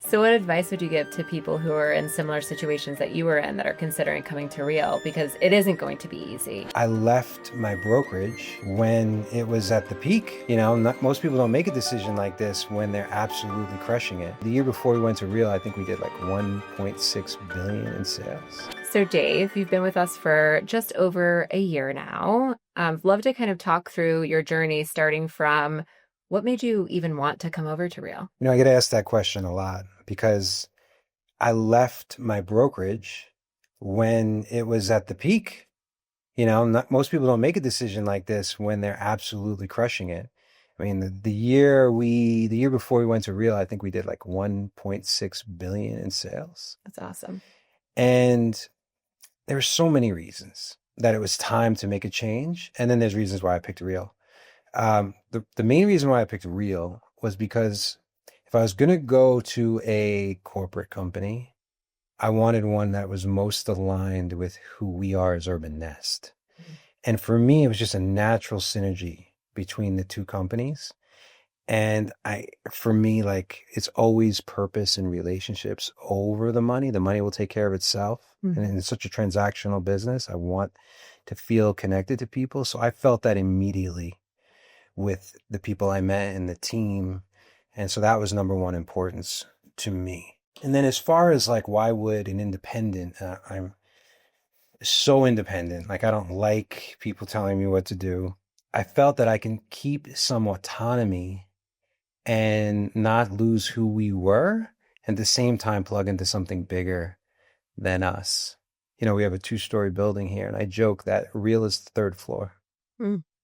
So what advice would you give to people who are in similar situations that you were in that are considering coming to Real? Because it isn't going to be easy. I left my brokerage when it was at the peak. Most people don't make a decision like this when they're absolutely crushing it. The year before we went to Real, I think we did like 1.6 billion in sales. So Dave, you've been with us for just over a year now. I'd love to kind of talk through your journey starting from what made you even want to come over to Real? I get asked that question a lot because I left my brokerage when it was at the peak. Most people don't make a decision like this when they're absolutely crushing it. I mean, the year before we went to Real, I think we did like 1.6 billion in sales. That's awesome. And there were so many reasons that it was time to make a change. And then there's reasons why I picked Real. The main reason why I picked Real was because if I was going to go to a corporate company, I wanted one that was most aligned with who we are as Urban Nest. Mm-hmm. And for me, it was just a natural synergy between the two companies. And for me, like, it's always purpose and relationships over the money. The money will take care of itself. Mm-hmm. And it's such a transactional business. I want to feel connected to people. So I felt that immediately with the people I met and the team. And so that was number one importance to me. And then as far as like, why would an independent, I'm so independent. Like, I don't like people telling me what to do. I felt that I can keep some autonomy and not lose who we were, and at the same time plug into something bigger than us. We have a 2-story building here, and I joke that Real is the 3rd floor,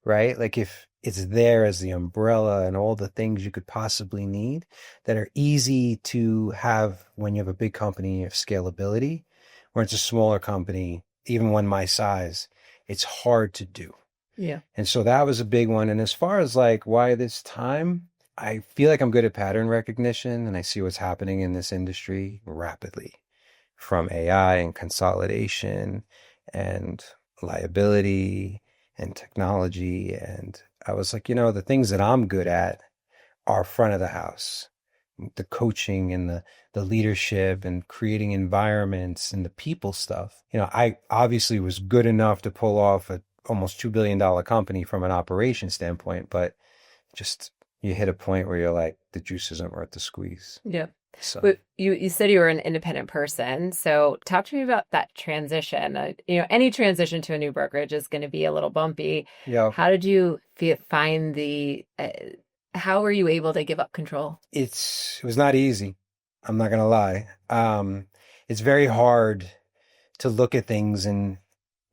right? Like, if it's there as the umbrella and all the things you could possibly need that are easy to have when you have a big company of scalability, where it's a smaller company, even one my size, it's hard to do. Yeah. And so that was a big one. And as far as like why this time, I feel like I'm good at pattern recognition, and I see what's happening in this industry rapidly, from AI and consolidation and liability and technology. And I was like, the things that I'm good at are front of the house, the coaching and the leadership and creating environments and the people stuff. I obviously was good enough to pull off a almost $2 billion company from an operation standpoint, but just you hit a point where you're like, the juice isn't worth the squeeze. Yeah. So But you said you were an independent person. So talk to me about that transition. Any transition to a new brokerage is going to be a little bumpy. yeah, How did you find how were you able to give up control? it was not easy. I'm not gonna lie. It's very hard to look at things and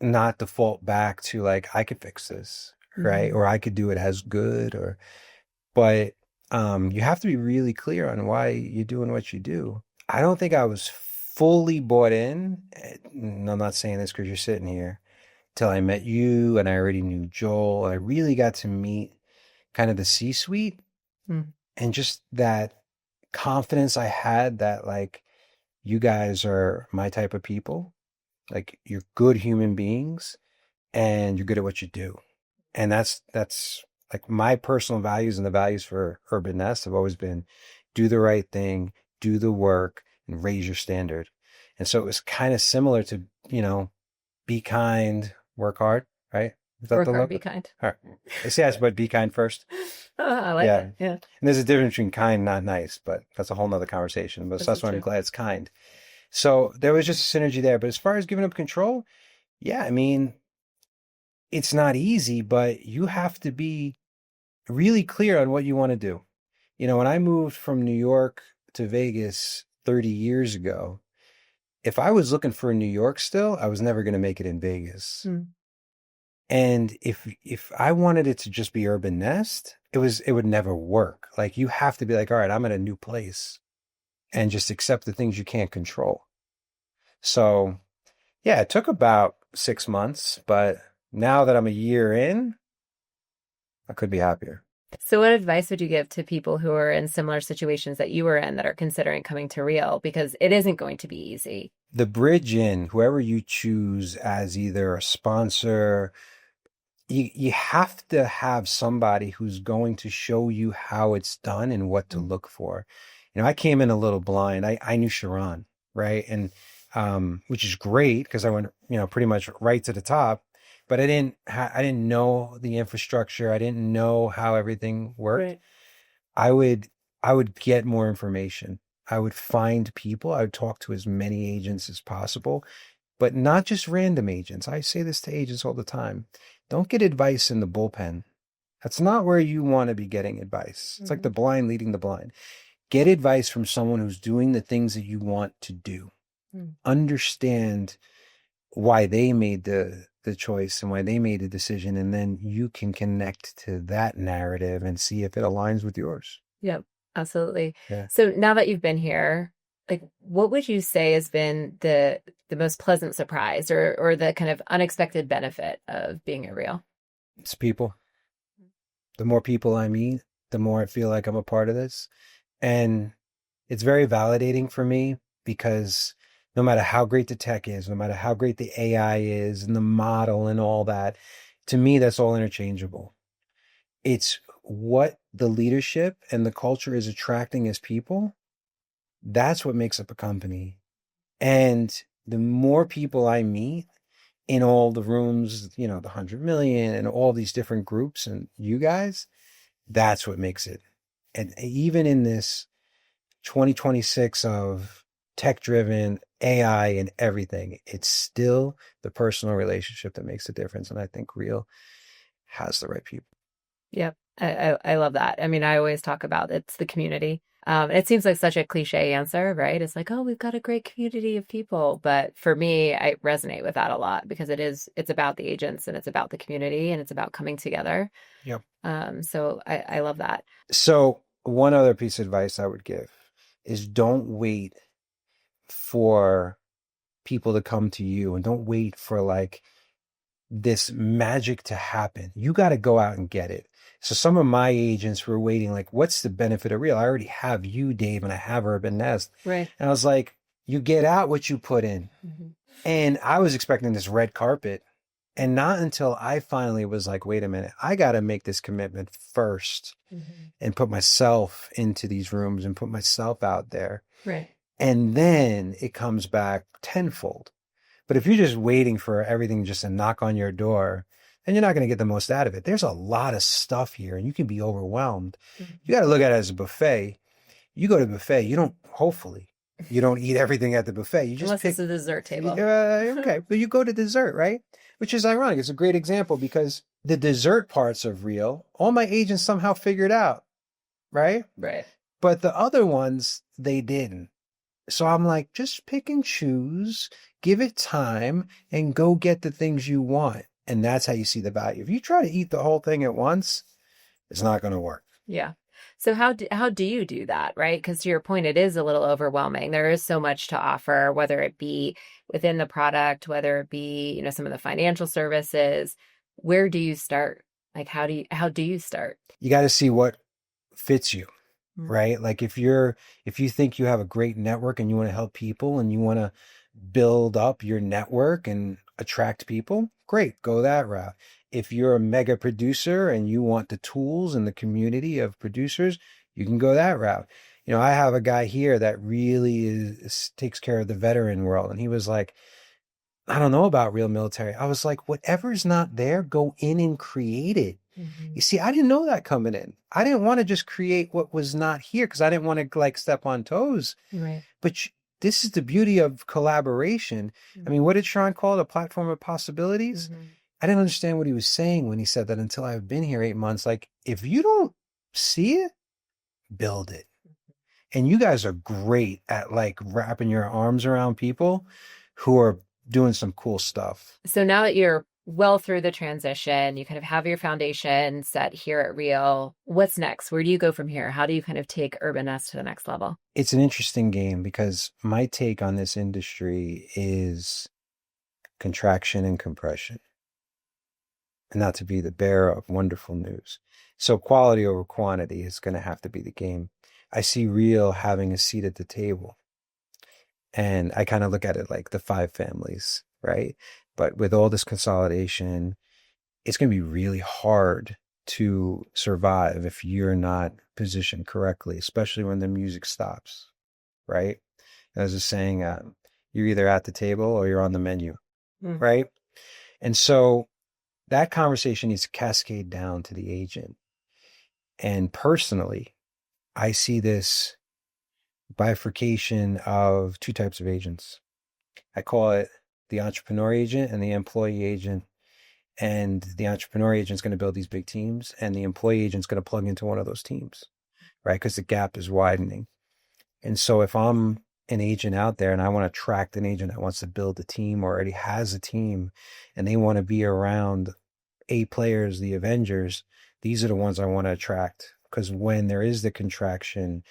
not default back to like, I could fix this, right? Mm-hmm. Or I could do it as good, but you have to be really clear on why you're doing what you do. I don't think I was fully bought in, and I'm not saying this because you're sitting here, till I met you and I already knew Joel. I really got to meet kind of the C-suite, and just that confidence I had that like, you guys are my type of people. Like, you're good human beings and you're good at what you do. And that's like my personal values, and the values for Urban Nest have always been do the right thing, do the work, and raise your standard. And so it was kind of similar to, be kind, work hard, right? Is that Work the hard, look? be kind. All right. Let's ask about be kind first. I like Yeah. that. Yeah. And there's a difference between kind, not nice, but that's a whole nother conversation. But This that's is why I'm true. glad it's kind. So there was just a synergy there. But as far as giving up control, yeah, I mean, it's not easy, but you have to be really clear on what you want to do. When I moved from New York to Vegas 30 years ago, if I was looking for New York still, I was never going to make it in Vegas. And if I wanted it to just be Urban Nest, it would never work. Like, you have to be like, all right, I'm in a new place, and just accept the things you can't control. So yeah, it took about 6 months, but now that I'm a year in, I could be happier. So what advice would you give to people who are in similar situations that you were in that are considering coming to Real? Because it isn't going to be easy. The bridge in, whoever you choose as either a sponsor, you have to have somebody who's going to show you how it's done and what to look for. I came in a little blind. I knew Sharon, right? And which is great because I went, pretty much right to the top, but I didn't know the infrastructure. I didn't know how everything worked. Right. I would I would get more information. I would find people. I would talk to as many agents as possible, but not just random agents. I say this to agents all the time. Don't get advice in the bullpen. That's not where you want to be getting advice. It's like the blind leading the blind. Get advice from someone who's doing the things that you want to do. Mm. Understand why they made the choice and why they made the decision, and then you can connect to that narrative and see if it aligns with yours. Yep, absolutely. Yeah. So now that you've been here, like what would you say has been the most pleasant surprise or the kind of unexpected benefit of being at Real? It's people. The more people I meet, the more I feel like I'm a part of this. And it's very validating for me because no matter how great the tech is, no matter how great the AI is and the model and all that, to me, that's all interchangeable. It's what the leadership and the culture is attracting as people. That's what makes up a company. And the more people I meet in all the rooms, the 100 million and all these different groups and you guys, that's what makes it. And even in this 2026 of tech driven AI and everything, it's still the personal relationship that makes a difference. And I think Real has the right people. Yep. I love that. I mean, I always talk about it's the community. It seems like such a cliche answer, right? It's like, oh, we've got a great community of people. But for me, I resonate with that a lot because it's about the agents and it's about the community and it's about coming together. Yep. So I love that. So one other piece of advice I would give is don't wait for people to come to you and don't wait for like this magic to happen. You got to go out and get it. So some of my agents were waiting, like, what's the benefit of Real? I already have you, Dave, and I have Urban Nest. Right. And I was like, you get out what you put in. Mm-hmm. And I was expecting this red carpet. And not until I finally was like, wait a minute, I got to make this commitment first and put myself into these rooms and put myself out there. Right. And then it comes back tenfold. But if you're just waiting for everything just to knock on your door, then you're not going to get the most out of it. There's a lot of stuff here and you can be overwhelmed. You got to look at it as a buffet. You go to a buffet, you don't eat everything at the buffet. You just Unless pick it's a dessert table. Okay, but you go to dessert, right? Which is ironic. It's a great example because the dessert parts of Real, all my agents somehow figured out, right? Right. But the other ones, they didn't. So I'm like, just pick and choose, give it time, and go get the things you want. And that's how you see the value. If you try to eat the whole thing at once, it's not going to work. Yeah. So how do you do that, right? Because to your point, it is a little overwhelming. There is so much to offer, whether it be within the product, whether it be, some of the financial services. Where do you start? Like, how do you start? You got to see what fits you, right? Like if you think you have a great network and you want to help people and you want to build up your network and attract people, great, go that route. If you're a mega producer and you want the tools and the community of producers, you can go that route. I have a guy here that really takes care of the veteran world. And he was like, I don't know about Real Military. I was like, whatever's not there, go in and create it. You see, I didn't know that coming in. I didn't want to just create what was not here because I didn't want to like step on toes. Right. But this is the beauty of collaboration. I mean, what did Sean call it? A platform of possibilities? I didn't understand what he was saying when he said that until I've been here 8 months. Like, if you don't see it, build it. And you guys are great at like wrapping your arms around people who are doing some cool stuff. So now that you're well through the transition, you kind of have your foundation set here at Real. What's next? Where do you go from here? How do you kind of take Urban Nest to the next level? It's an interesting game because my take on this industry is contraction and compression. And not to be the bearer of wonderful news. So quality over quantity is going to have to be the game. I see Real having a seat at the table. And I kind of look at it like the 5 families, right? But with all this consolidation, it's going to be really hard to survive if you're not positioned correctly, especially when the music stops, right? As a saying, you're either at the table or you're on the menu, Mm. right? And so that conversation needs to cascade down to the agent. And personally, I see this bifurcation of two types of agents. I call it the entrepreneur agent and the employee agent. And the entrepreneur agent is going to build these big teams, and the employee agent is going to plug into one of those teams, right? Because the gap is widening. And so if I'm an agent out there and I want to attract an agent that wants to build a team or already has a team and they want to be around A players, the Avengers, these are the ones I want to attract. Because when there is the contraction,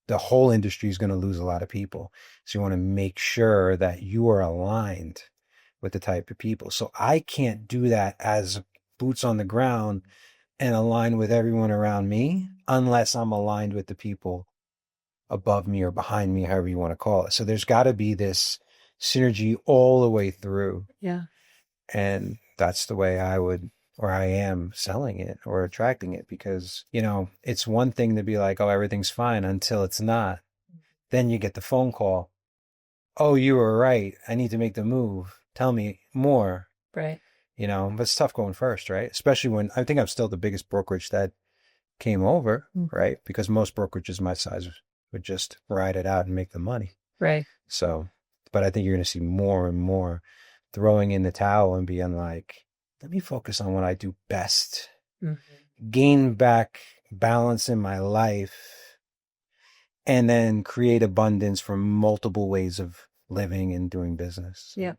the whole industry is going to lose a lot of people. So you want to make sure that you are aligned with the type of people. So I can't do that as boots on the ground and align with everyone around me unless I'm aligned with the people above me or behind me, however you want to call it. So there's got to be this synergy all the way through. Yeah. And that's the way I would, or I am selling it or attracting it, because, you know, it's one thing to be like, oh, everything's fine until it's not. Then you get the phone call. Oh, you were right. I need to make the move. Tell me more. Right. You know, but it's tough going first, right? Especially when I think I'm still the biggest brokerage that came over, right? Because most brokerages my size would just ride it out and make the money. Right. So, but I think you're going to see more and more throwing in the towel and being like, let me focus on what I do best, gain back balance in my life, and then create abundance from multiple ways of living and doing business. Yeah,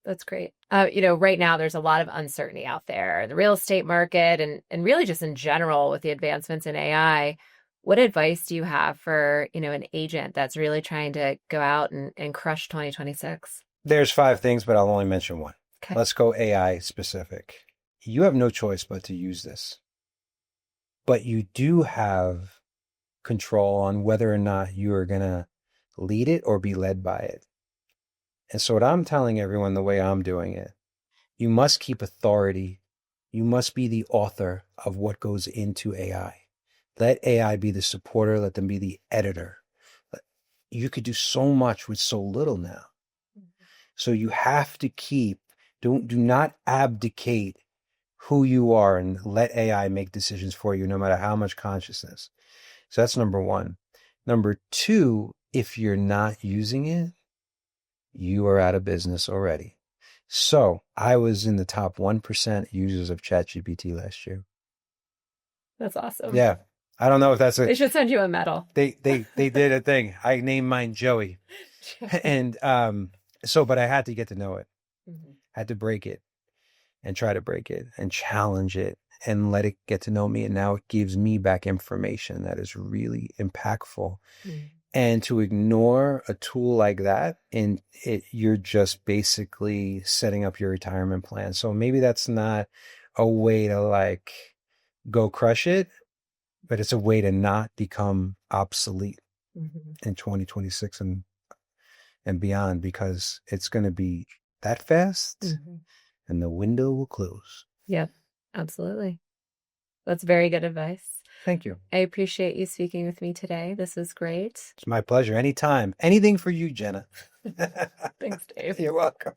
that's great. You know, right now there's a lot of uncertainty out there in the real estate market and really just in general with the advancements in AI. What advice do you have for, you know, an agent that's really trying to go out and crush 2026? There's 5 things, but I'll only mention one. Okay. Let's go AI specific. You have no choice but to use this, but you do have control on whether or not you are going to lead it or be led by it. And so what I'm telling everyone, the way I'm doing it, you must keep authority. You must be the author of what goes into AI. Let AI be the supporter. Let them be the editor. You could do so much with so little now. So you have to do not abdicate who you are and let AI make decisions for you, no matter how much consciousness. So that's number 1. Number 2, if you're not using it, you are out of business already. So I was in the top 1% users of ChatGPT last year. That's awesome. Yeah. I don't know if that's They should send you a medal. They did a thing. I named mine Joey. And but I had to get to know it. Had to break it and try to break it and challenge it and let it get to know me. And now it gives me back information that is really impactful. And to ignore a tool like that, you're just basically setting up your retirement plan. So maybe that's not a way to like go crush it, but it's a way to not become obsolete in 2026 and beyond, because it's going to be that fast and the window will close. Yep, absolutely. That's very good advice. Thank you. I appreciate you speaking with me today. This was great. It's my pleasure. Anytime. Anything for you, Jenna. Thanks, Dave. You're welcome.